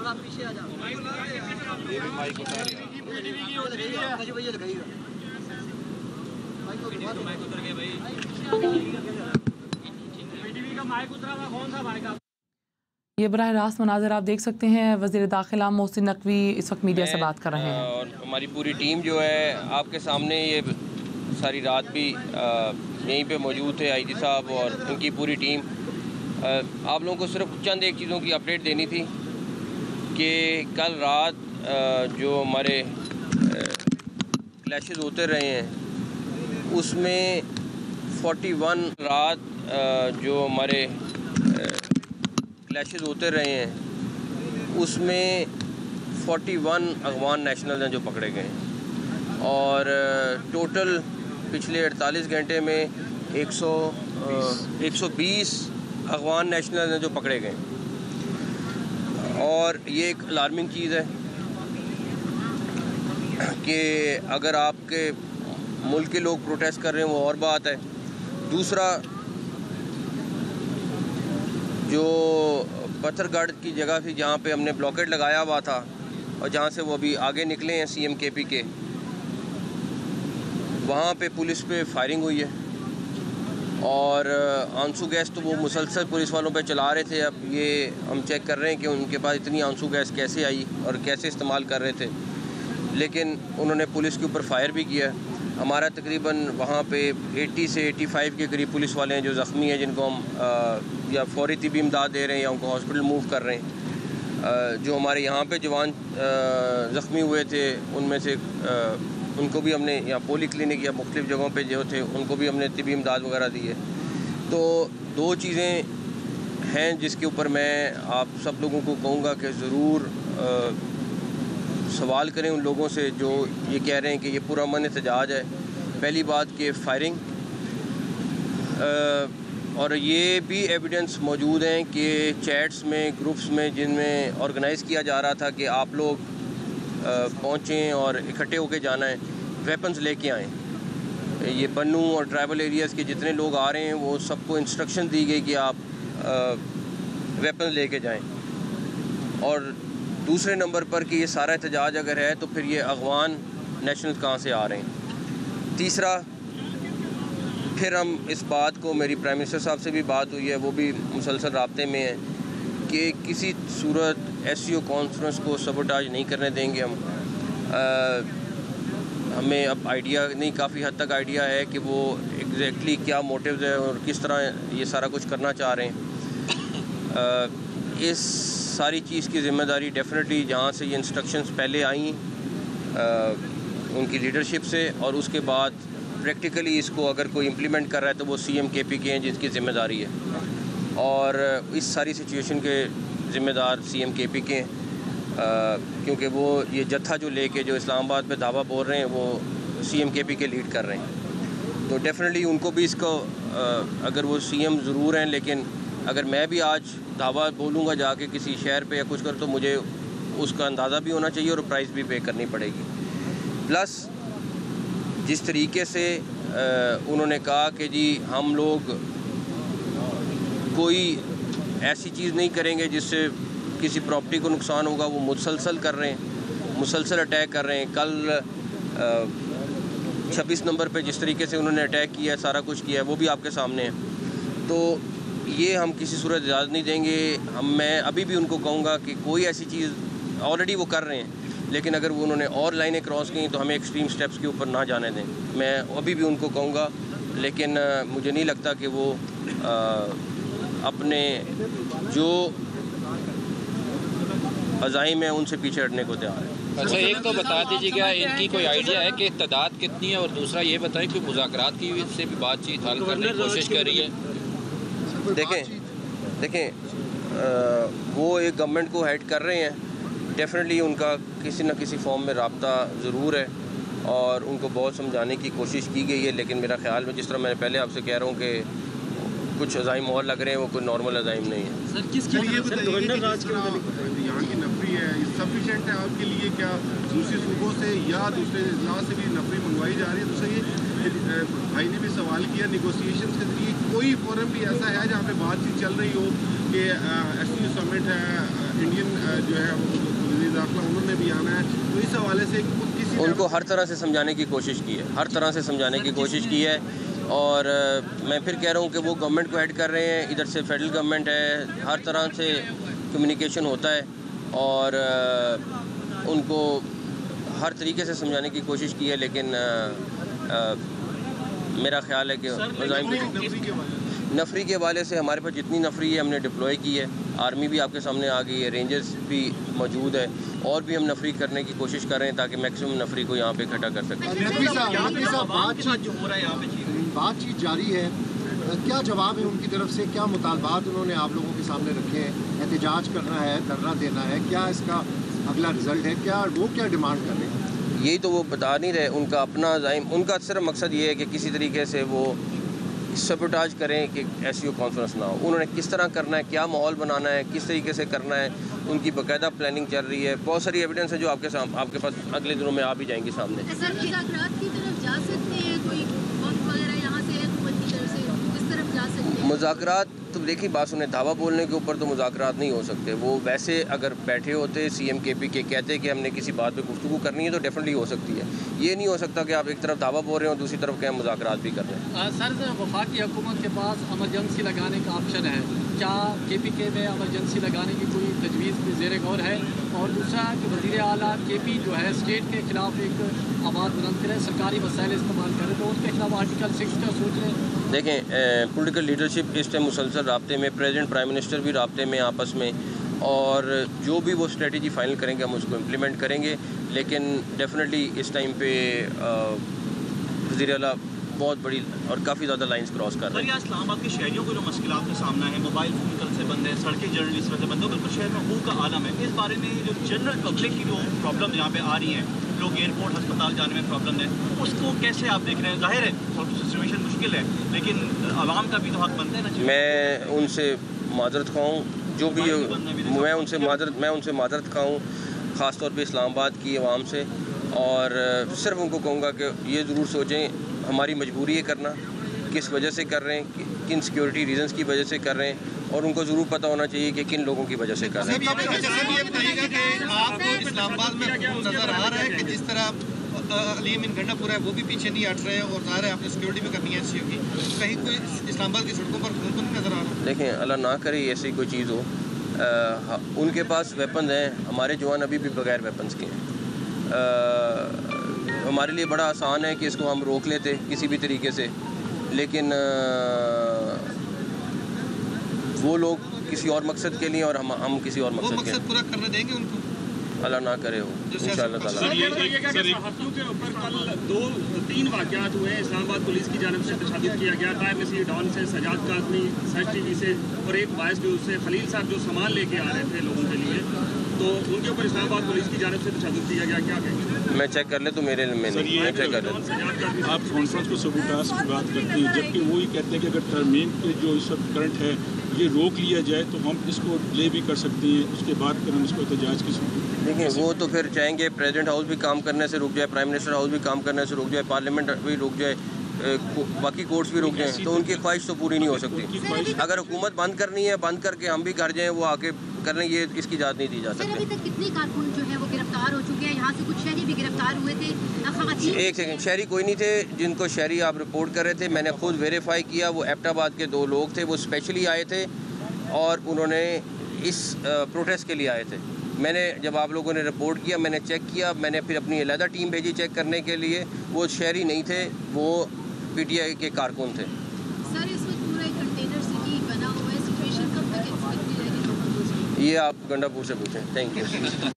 یہ براہ راست مناظر آپ دیکھ سکتے ہیں، وزیر داخلہ محسن نقوی اس وقت میڈیا سے بات کر رہے ہیں، اور ہماری پوری ٹیم جو ہے آپ کے سامنے یہ ساری رات بھی یہیں پہ موجود تھے، آئی جی صاحب اور ان کی پوری ٹیم۔ آپ لوگوں کو صرف چند ایک چیزوں کی اپڈیٹ دینی تھی کہ کل رات جو ہمارے کلیشز ہوتے رہے ہیں اس میں 41 رات جو ہمارے کلیشز ہوتے رہے ہیں اس میں 41 افغان نیشنل ہیں جو پکڑے گئے ہیں، اور ٹوٹل پچھلے 48 گھنٹے میں 120 افغان نیشنل ہیں جو پکڑے گئے ہیں۔ اور یہ ایک الارمنگ چیز ہے کہ اگر آپ کے ملک کے لوگ پروٹیسٹ کر رہے ہیں وہ اور بات ہے، دوسرا جو پتھر گڑھ کی جگہ تھی جہاں پہ ہم نے بلاکیڈ لگایا ہوا تھا اور جہاں سے وہ ابھی آگے نکلے ہیں سی ایم کے پی کے، وہاں پہ پولیس پہ فائرنگ ہوئی ہے اور آنسو گیس تو وہ مسلسل پولیس والوں پہ چلا رہے تھے۔ اب یہ ہم چیک کر رہے ہیں کہ ان کے پاس اتنی آنسو گیس کیسے آئی اور کیسے استعمال کر رہے تھے، لیکن انہوں نے پولیس کے اوپر فائر بھی کیا۔ ہمارا تقریباً وہاں پہ 80 سے 85 کے قریب پولیس والے ہیں جو زخمی ہیں، جن کو ہم یا فوری طبی امداد دے رہے ہیں یا ان کو ہاسپٹل موو کر رہے ہیں۔ جو ہمارے یہاں پہ جوان زخمی ہوئے تھے ان میں سے ان کو بھی ہم نے یا پولی کلینک یا مختلف جگہوں پہ جو تھے ان کو بھی ہم نے طبی امداد وغیرہ دی ہے۔ تو دو چیزیں ہیں جس کے اوپر میں آپ سب لوگوں کو کہوں گا کہ ضرور سوال کریں ان لوگوں سے جو یہ کہہ رہے ہیں کہ یہ پورا امن احتجاج ہے۔ پہلی بات کہ فائرنگ، اور یہ بھی ایویڈنس موجود ہیں کہ چیٹس میں گروپس میں جن میں آرگنائز کیا جا رہا تھا کہ آپ لوگ پہنچیں اور اکٹھے ہو کے جانا ہے، ویپنز لے کے آئیں۔ یہ بنو اور ٹرائبل ایریاز کے جتنے لوگ آ رہے ہیں وہ سب کو انسٹرکشن دی گئی کہ آپ ویپنز لے کے جائیں۔ اور دوسرے نمبر پر کہ یہ سارا احتجاج اگر ہے تو پھر یہ افغان نیشنل کہاں سے آ رہے ہیں۔ تیسرا، پھر ہم اس بات کو میری پرائم منسٹر صاحب سے بھی بات ہوئی ہے، وہ بھی مسلسل رابطے میں ہیں کہ کسی صورت ایس سی او کانفرنس کو سبوٹاج نہیں کرنے دیں گے ہم۔ ہمیں اب آئیڈیا نہیں، کافی حد تک آئیڈیا ہے کہ وہ ایگزیکٹلی کیا موٹیوز ہے اور کس طرح یہ سارا کچھ کرنا چاہ رہے ہیں۔ اس ساری چیز کی ذمہ داری ڈیفینیٹلی جہاں سے یہ انسٹرکشنز پہلے آئیں ان کی لیڈرشپ سے، اور اس کے بعد پریکٹیکلی اس کو اگر کوئی امپلیمنٹ کر رہا ہے تو وہ سی ایم کے پی کے ہیں جس کی ذمہ داری ہے، اور اس ساری سچویشن کے ذمہ دار سی ایم کے پی کے ہیں، کیونکہ وہ یہ جتھا جو لے کے جو اسلام آباد پہ دعویٰ بول رہے ہیں وہ سی ایم کے پی کے لیڈ کر رہے ہیں۔ تو ڈیفینیٹلی ان کو بھی اس کو اگر وہ سی ایم ضرور ہیں، لیکن اگر میں بھی آج دعویٰ بولوں گا جا کے کسی شہر پہ یا کچھ کر تو مجھے اس کا اندازہ بھی ہونا چاہیے اور پرائز بھی پے کرنی پڑے گی۔ پلس جس طریقے سے انہوں نے کہا کہ جی ہم لوگ کوئی ایسی چیز نہیں کریں گے جس سے کسی پراپرٹی کو نقصان ہوگا، وہ مسلسل کر رہے ہیں، مسلسل اٹیک کر رہے ہیں۔ کل 26 نمبر پہ جس طریقے سے انہوں نے اٹیک کیا ہے، سارا کچھ کیا ہے، وہ بھی آپ کے سامنے ہے۔ تو یہ ہم کسی صورت اجازت نہیں دیں گے۔ میں ابھی بھی ان کو کہوں گا کہ کوئی ایسی چیز آلریڈی وہ کر رہے ہیں، لیکن اگر وہ انہوں نے اور لائنیں کراس کی تو ہمیں ایکسٹریم سٹیپس کے اوپر نہ جانے دیں۔ میں ابھی بھی ان کو کہوں گا، لیکن مجھے نہیں لگتا کہ وہ اپنے جو عزائم ہیں ان سے پیچھے ہٹنے کو تیار ہے۔ اچھا، ایک تو بتا دیجیے گا ان کی کوئی آئیڈیا ہے کہ تعداد کتنی ہے، اور دوسرا یہ بتائیں کہ مذاکرات کی سے بھی بات چیت حل کرنے کی کوشش کر رہی ہے؟ دیکھیں وہ ایک گورنمنٹ کو ہیڈ کر رہے ہیں، ڈیفینیٹلی ان کا کسی نہ کسی فارم میں رابطہ ضرور ہے اور ان کو بہت سمجھانے کی کوشش کی گئی ہے، لیکن میرا خیال میں جس طرح میں نے پہلے آپ سے کہہ رہا ہوں کہ کچھ عزائم اور لگ رہے ہیں وہ کوئی نارمل عزائم نہیں ہے. سر کس کی گورنر راج کے یہاں کی نفری ہے سفیشینٹ ہے آپ کے لیے؟ کیا دوسرے صوبوں سے یا دوسرے اضلاع سے بھی نفری منگوائی جا رہی ہے؟ دوسرا یہ بھائی نے بھی سوال کیا نیگوسیشنز کے ذریعے کوئی فورم بھی ایسا ہے جہاں پہ بات چیت چل رہی ہو کہ ایس سی سمٹ ہے انڈین جو ہے وزیر داخلہ انہوں نے بھی آنا ہے تو اس حوالے سے کسی ان کو ہر طرح سے سمجھانے کی کوشش کی ہے, ہر طرح سے سمجھانے کی کوشش کی ہے. اور میں پھر کہہ رہا ہوں کہ وہ گورنمنٹ کو ہیڈ کر رہے ہیں, ادھر سے فیڈرل گورنمنٹ ہے, ہر طرح سے کمیونیکیشن ہوتا ہے اور ان کو ہر طریقے سے سمجھانے کی کوشش کی ہے. لیکن میرا خیال ہے کہ نفری کے حوالے سے ہمارے پاس جتنی نفری ہے ہم نے ڈپلوائے کی ہے. آرمی بھی آپ کے سامنے آ گئی ہے, رینجرز بھی موجود ہے, اور بھی ہم نفری کرنے کی کوشش کر رہے ہیں تاکہ میکسیمم نفری کو یہاں پہ اکٹھا کر سکیں. بات چیت جاری ہے, کیا جواب ہے ان کی طرف سے؟ کیا مطالبات انہوں نے آپ لوگوں کے سامنے رکھے ہیں؟ احتجاج کرنا ہے, دھرنا دینا ہے, کیا اس کا اگلا رزلٹ ہے؟ کیا ڈیمانڈ کر رہے ہیں؟ یہی تو وہ بتا نہیں رہے. ان کا اپنا عزائم, ان کا صرف مقصد یہ ہے کہ کسی طریقے سے وہ سبوٹاج کریں کہ ایس سی او کانفرنس نہ ہو. انہوں نے کس طرح کرنا ہے, کیا ماحول بنانا ہے, کس طریقے سے کرنا ہے, ان کی باقاعدہ پلاننگ چل رہی ہے. بہت ساری ایویڈنس ہے جو آپ کے پاس اگلے دنوں میں آ بھی جائیں گی سامنے. سر مذاکرات کی طرف جا سکتے ہیں, کوئی وقت وغیرہ یہاں سے حکومت کی طرف سے کس طرف جا سکتے ہیں؟ مذاکرات تو دیکھیے بات سنیں, دعویٰ بولنے کے اوپر تو مذاکرات نہیں ہو سکتے. وہ ویسے اگر بیٹھے ہوتے سی ایم کے پی کے کہتے کہ ہم نے کسی بات پہ گفتگو کرنی ہے تو ڈیفینیٹلی ہو سکتی ہے. یہ نہیں ہو سکتا کہ آپ ایک طرف دعویٰ بول رہے ہو دوسری طرف کہ ہم مذاکرات بھی کر رہے ہیں. سر وفاقی حکومت کے پاس ایمرجنسی لگانے کا آپشن ہے, کیا کے پی کے میں ایمرجنسی لگانے کی کوئی تجویز زیر غور ہے؟ اور دوسرا کہ وزیر اعلیٰ کے پی جو ہے اسٹیٹ کے خلاف ایک آواز بلند کرے, سرکاری وسائل استعمال کرے, تو ان کے خلاف آرٹیکل 6 کا سوچ رہے ہیں؟ دیکھیں پولیٹیکل لیڈرشپ اس ٹائم مسلسل رابطے میں, پریزیڈنٹ پرائم منسٹر بھی رابطے میں آپس میں, اور جو بھی وہ اسٹریٹجی فائنل کریں گے ہم اس کو امپلیمنٹ کریں گے. لیکن ڈیفینیٹلی اس ٹائم پہ وزیر اعلیٰ بہت بڑی اور کافی زیادہ لائنز کراس کر رہے ہیں. سر اسلام آباد کے شہریوں کو جو مشکلات کا سامنا ہے, موبائل فون کل سے بند ہے, سڑکیں جنرلی اس طرح سے بند ہے, بالکل شہر میں حقوق کا عالم ہے. اس بارے میں جو جنرل پبلک کی جو پرابلم یہاں پہ آ رہی ہیں, لوگ ایئرپورٹ ہسپتال جانے میں پرابلم ہے, اس کو کیسے آپ دیکھ رہے ہیں؟ ظاہر ہے سچویشن مشکل ہے لیکن عوام کا بھی تو حق بنتا ہے نا. میں ان سے معذرت خواہوں, جو بھی میں ان سے معذرت خواہوں خاص طور پہ اسلام آباد کی عوام سے, اور صرف ان کو کہوں گا کہ یہ ضرور سوچیں ہماری مجبوری ہے کرنا, کس وجہ سے کر رہے ہیں, کن سیکیورٹی ریزنز کی وجہ سے کر رہے ہیں, اور ان کو ضرور پتہ ہونا چاہیے کہ کن لوگوں کی وجہ سے کر رہے ہیں. آپ کو اسلام آباد میں نظر آ رہا ہے کہ جس طرح علی امین گنڈا پورا ہے وہ بھی پیچھے نہیں ہٹ رہے, اور ظاہر ہے آپ نے سیکیورٹی بھی کرنی ہے ایس سی او کی, کہیں کوئی اسلام آباد کی سڑکوں پر خون تو نہیں نظر آ رہا؟ دیکھیں اللہ نہ کرے ایسی کوئی چیز ہو. ان کے پاس ویپنز ہیں, ہمارے جوان ابھی بھی بغیر ویپنز کے ہیں. ہمارے لیے بڑا آسان ہے کہ اس کو ہم روک لیتے کسی بھی طریقے سے, لیکن وہ لوگ کسی اور مقصد کے لیے اور ہم کسی اور مقصد کے پورا کرنے دیں گے ان کو, اللہ نہ کرے ہو انشاءاللہ تعالیٰ. کے اوپر کل 2-3 واقعات ہوئے ہیں. اسلام آباد پولیس کی جانب سے تشدد کیا گیا, قائم نصیر ڈان سے, سجاد کاظمی سچ ٹی وی سے, اور ایک باعث جو اس سے خلیل صاحب جو سامان لے کے آ رہے تھے لوگوں کے لیے, تو ان کے اوپر اسلام آباد پولیس کی جانب سے تشدد کیا گیا. کیا کہیں گے؟ میں چیک کر لے تو میرے میں چیک کر لیں. آپ کانفرنس کو سبوٹاج کی بات کرتے ہیں, جبکہ وہی کہتے ہیں کہ اگر ترمیم پہ جو اس وقت کرنٹ ہے یہ روک لیا جائے تو ہم اس کو ڈیلے بھی کر سکتے ہیں, اس کے بعد پھر ہم اس کو احتجاج کی سکتے ہیں. دیکھیں وہ تو پھر چاہیں گے پریزیڈنٹ ہاؤس بھی کام کرنے سے رک جائے, پرائم منسٹر ہاؤس بھی کام کرنے سے رک جائے, پارلیمنٹ بھی رک جائے, باقی کورٹس بھی رک جائیں, تو ان کی خواہش تو پوری نہیں ہو سکتی. اگر حکومت بند کرنی ہے بند کر کے ہم بھی گھر جائیں, وہ آ کے کریں, یہ اس کی اجازت نہیں دی جا سکتی. ابھی تک کتنے کارکن جو ہے وہ گرفتار ہو چکے ہیں؟ یہاں سے کچھ شہری بھی گرفتار ہوئے تھے. ایک سیکنڈ, شہری کوئی نہیں تھے جن کو شہری آپ رپورٹ کر رہے تھے, میں نے خود ویریفائی کیا, وہ ایبٹ آباد کے 2 لوگ تھے, وہ اسپیشلی آئے تھے اور انہوں نے اس پروٹیسٹ کے لیے آئے تھے. میں نے جب آپ لوگوں نے رپورٹ کیا میں نے چیک کیا, میں نے پھر اپنی علیحدہ ٹیم بھیجی چیک کرنے کے لیے, وہ شہری نہیں تھے, وہ پی ٹی آئی کے کارکن تھے. سر اس وقت پورا ایک کنٹینر سٹی بنا ہوا ہے, سچویشن کب تک ایکسپیکٹ کی جائے گی؟ یہ آپ گنڈا پور سے پوچھیں. Thank you.